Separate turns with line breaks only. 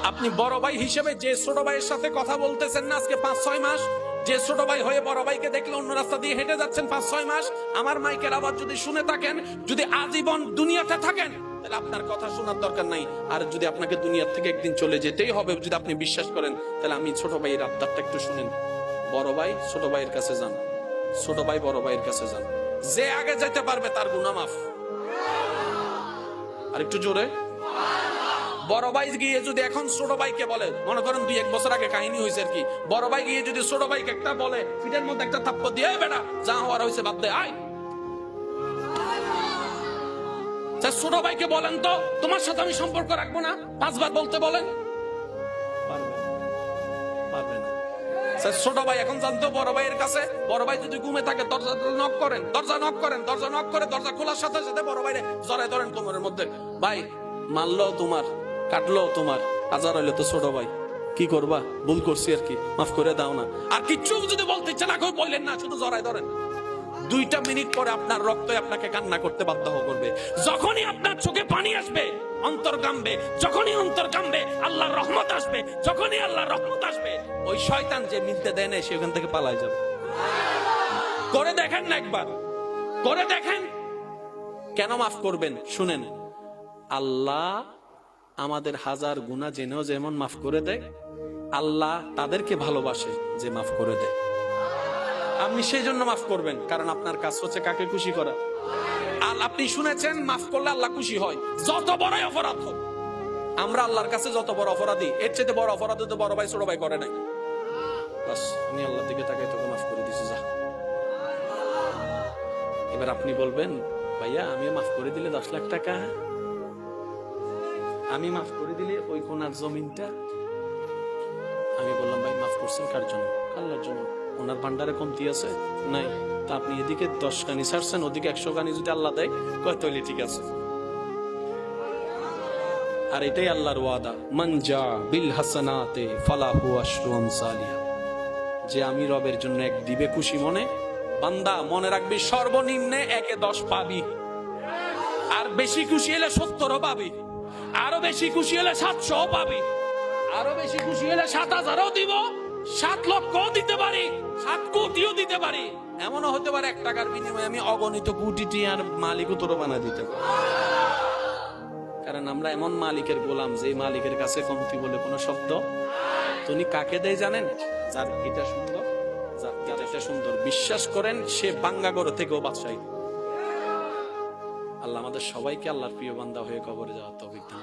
আপনি বড় ভাই হিসেবে যে ছোট ভাইয়ের সাথে কথা বলতেছেন না আজকে 5-6 মাস, যে ছোট ভাই হয়ে বড় ভাইকে দেখলে অন্য রাস্তা দিয়ে হেঁটে যাচ্ছেন 5-6 মাস, আমার মাইকের আওয়াজ যদি শুনে থাকেন, যদি আজীবন দুনিয়াতে থাকেন, তাহলে আপনার কথা শোনার দরকার নাই। আর যদি আপনাকে দুনিয়া থেকে একদিন চলে যেতেই হবে, যদি আপনি বিশ্বাস করেন, তাহলে আমি ছোট ভাইয়ের আবদারটা একটু শুনেন। বড় ভাই ছোট ভাইয়ের কাছে যান, ছোট ভাই বড় ভাইয়ের কাছে যান। যে আগে যেতে পারবে তার গুনাহ মাফ। আর একটু জোরে। বড় ভাই গিয়ে যদি এখন ছোট ভাইকে বলে, মনে করেন 2-1 বছর আগে কাহিনী হয়েছে আর কি, বড় ভাই গিয়ে যদি ছোট ভাইকে একটা বলে, পিঠের মধ্যে একটা থাপ্পড় দিয়ে, বেটা যা হওয়ার হয়েছে বাদ দে, আয়। ছোট ভাইকে বলেন তো, তোমার সাথে আমি সম্পর্ক রাখবো না, 5 বার বলতে বলেন, পারবে না। ছোট ভাই এখন জানতো বড় ভাইয়ের কাছে, বড় ভাই যদি ঘুমে থাকে দরজা নক করেন, দরজা নক করেন, দরজা নক করে দরজা খোলার সাথে সাথে বড় ভাইরে জড়ায় ধরেন কোমরের মধ্যে, ভাই মারলো তোমার, কাটলো তোমার, হাজার হইলে তো ছোট ভাই, কি করবা, ভুল করছি আর কি, মাফ করে দাও না। আর কিচ্ছু যদি বলতে ইচ্ছা না করে বললেন না, শুধু জড়ায় ধরেন। 2 মিনিট পরে আপনার রক্ত আপনাকে কান্না করতে বাধ্য করবে। যখনই আপনার চোখে পানি আসবে, অন্তর কামবে, যখনই অন্তর কামবে আল্লাহর রহমত আসবে, যখনই আল্লাহর রহমত আসবে, ওই শয়তান যে মিলতে দেয় না, সে ওখান থেকে পালায় যাবে। করে দেখেন না একবার, করে দেখেন। কেন মাফ করবেন শুনেন, আল্লাহ আমাদের হাজার গুনাহ জেনেও যেমন মাফ করে দেয়, আল্লাহ তাদেরকে ভালোবাসে যে মাফ করে দেয়। আপনি সেই জন্য মাফ করবেন, কারণ আপনার কাজ হচ্ছে কাকে খুশি করা। আর আপনি শুনেছেন মাফ করলে আল্লাহ খুশি হয়, যত বড়ই অপরাধ হোক। আমরা আল্লাহর কাছে যত বড় অপরাধী, এর চেয়ে বড় অপরাধ তো বড় ভাই ছোট ভাই করে নাই। বাস আমি আল্লাহর দিকে তাকাই, তোকে মাফ করে দিছি, যা। এবার আপনি বলবেন, ভাইয়া আমি মাফ করে দিলে 10 লাখ টাকা, আমি মাফ করে দিলে ওই কোনার জমিনটা। আমি বললাম, ভাই মাফ করছেন কার জন্য? আল্লাহর জন্য। ওনার ভান্ডারে কমতি আছে নাই, তা আপনি এদিকে 10 গানি ছাড়ছেন, ওদিকে 100 গানি যদি আল্লাহ দেয়, কয় তৈলি ঠিক আছে। আর এটাই আল্লাহর ওয়াদা, মান জা বিল হাসানাতে ফালাহু আশরু আমসালিহা। যে আমি রবের জন্য 1 দিবে খুশি মনে, বান্দা মনে রাখবি সর্বনিম্নে 1-এ 10 পাবি, আর বেশি খুশি হলে 70ও পাবি, আরো বেশি খুশি হলে 700ও পাবি, আরো বেশি খুশি হলে 7000ও দিব, 7 লক্ষও দিতে পারি, 7 কোটিও দিতে পারি। এমনও হতে পারে 1 টাকার বিনিময়ে আমি অগণিত কোটি টিয়ার মালিকও তোর বানা দিতে পারি। কারণ আমরা এমন মালিকের গোলাম, যে মালিকের কাছে কমতি বলে কোনো শব্দ। তিনি কাকে দেয় জানেন? যার এটা সুন্দর, যার এটা সুন্দর, বিশ্বাস করেন সে বাঙ্গাগর থেকেও বাদশাহী। আল্লাহ আমাদের সবাইকে আল্লাহর প্রিয় বান্দা হয়ে কবরে যাওয়ার তৌফিক দান।